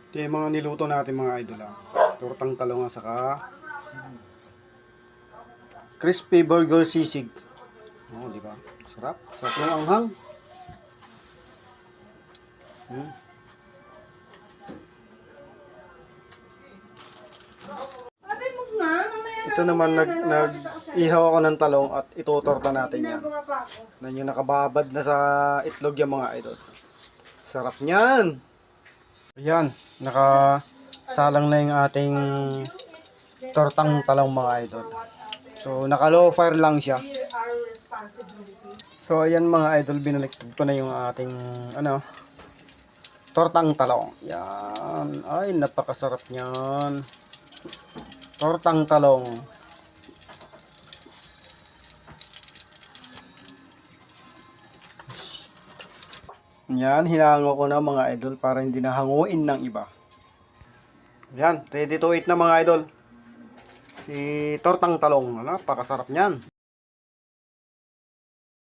Ito yung mga niluto natin mga idol. Tortang talong at saka crispy burger sisig. Oh, di ba? Sarap. Sarap yung anghang. Ito naman nag-ihaw ako ng talong at itutorta natin yan. Yan yung nakababad na sa itlog yung mga idol. Sarap niyan. Ayan, nakasalang na yung ating tortang talong mga idol. So, naka low fire lang siya. So, ayan mga idol, binaliktad ko na yung ating tortang talong. Yan. Ay, napakasarap niyan. Tortang talong. Yan, hinango ko na mga idol para hindi na hanguin ng iba. Yan, ready to eat na mga idol. Si tortang talong, napakasarap niyan.